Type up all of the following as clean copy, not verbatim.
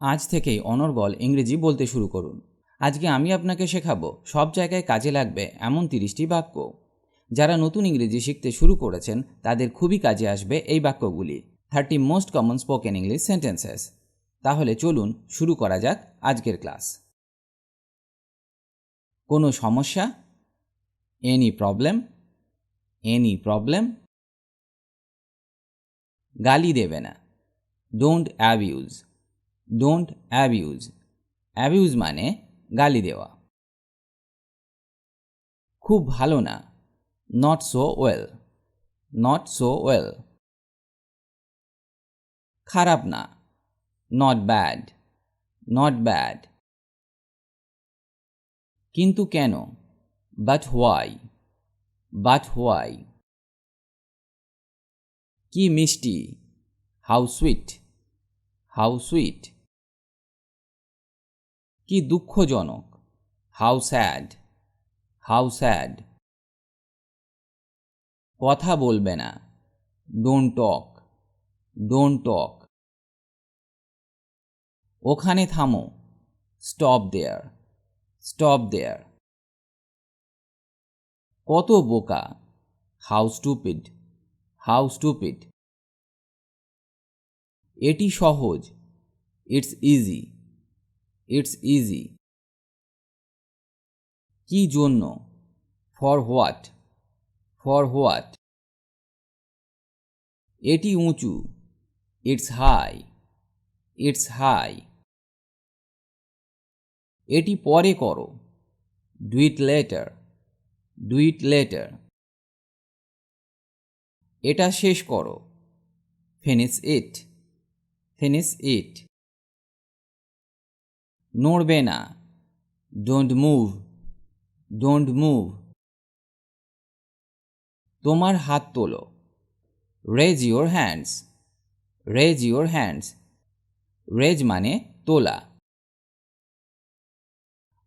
আজ থেকেই অনর্গল ইংরেজি বলতে শুরু করুন। আজকে আমি আপনাকে শেখাবো সব জায়গায় কাজে লাগবে এমন 30টি বাক্য। যারা নতুন ইংরেজি শিখতে শুরু করেছেন তাদের খুবই কাজে আসবে এই বাক্যগুলি। 30 most common spoken English sentences. তাহলে চলুন শুরু করা যাক আজকের ক্লাস। কোনো সমস্যা? Any problem? Any problem? গালি দেবে না। Don't abuse. Don't abuse. Abuse মানে গালি দেওয়া। খুব ভালো না। Not so well. Not so well. খারাপ না। Not bad. Not bad. কিন্তু কেন? But why. But why. কি মিষ্টি। How sweet. How sweet. কি দুঃখজনক। How sad. How sad. কথা বলবে না। Don't talk. Don't talk. ওখানে থামো। Stop there. Stop there. কত বোকা। How stupid. How stupid. এটি সহজ। It's easy. It's easy. কি জন্য? For what. For what. এটি উঁচু। It's high. It's high. এটি পরে করো। Do it later. Do it later. এটা শেষ করো। Finish it. Finish it. নড়বে না। Don't move. Don't move. তোমার হাত তোলো। Raise your hands. Raise your hands. Raise মানে তোলা।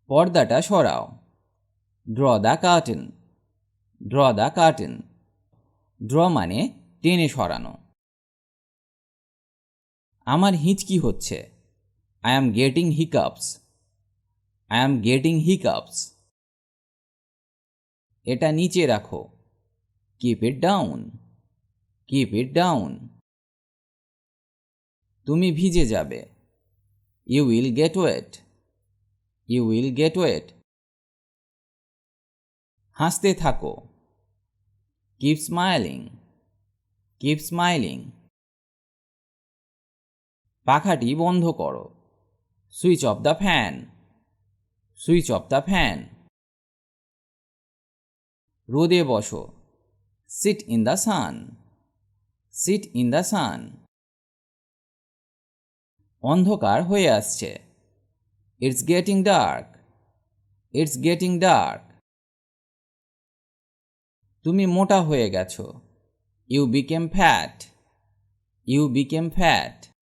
পর্দাটা সরাও। Draw the curtain. Draw the curtain. Draw মানে টেনে সরানো। আমার হিঁচকি হচ্ছে। I am getting hiccups. I am getting hiccups. এটা নিচে রাখো। Keep it down. Keep it down. তুমি ভিজে যাবে। You will get wet. You will get wet. হাসতে থাকো। Keep smiling. Keep smiling. পাখাটি বন্ধ করো। Switch off the fan. Switch off the fan. রোদে বসো। Sit in the sun. Sit in the sun. অন্ধকার হয়ে আসছে। It's getting dark. It's getting dark. তুমি মোটা হয়ে গেছো। You became fat. You became fat.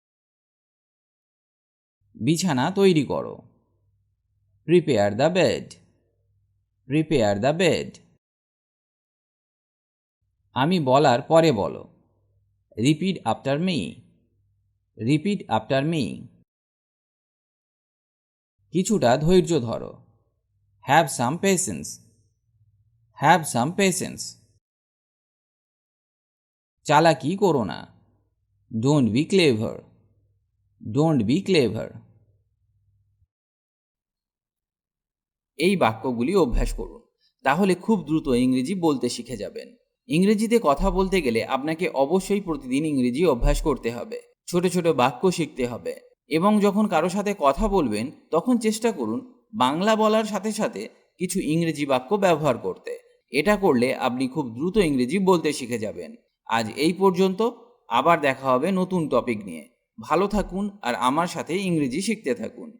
বিছানা তৈরি করো। Prepare the bed. Prepare the bed. আমি বলার পরে বলো। Repeat after me. Repeat after me. কিছুটা ধৈর্য ধরো। Have some patience. Have some patience. চালাকি করো না। Don't be clever. Don't be clever. এই বাক্যগুলি অভ্যাস করুন, তাহলে খুব দ্রুত ইংরেজি বলতে শিখে যাবেন। ইংরেজিতে কথা বলতে গেলে আপনাকে অবশ্যই প্রতিদিন ইংরেজি অভ্যাস করতে হবে। ছোট ছোট বাক্য শিখতে হবে এবং যখন কারো সাথে কথা বলবেন তখন চেষ্টা করুন বাংলা বলার সাথে সাথে কিছু ইংরেজি বাক্য ব্যবহার করতে। এটা করলে আপনি খুব দ্রুত ইংরেজি বলতে শিখে যাবেন। আজ এই পর্যন্ত। আবার দেখা হবে নতুন টপিক নিয়ে। ভালো থাকুন আর আমার সাথে ইংরেজি শিখতে থাকুন।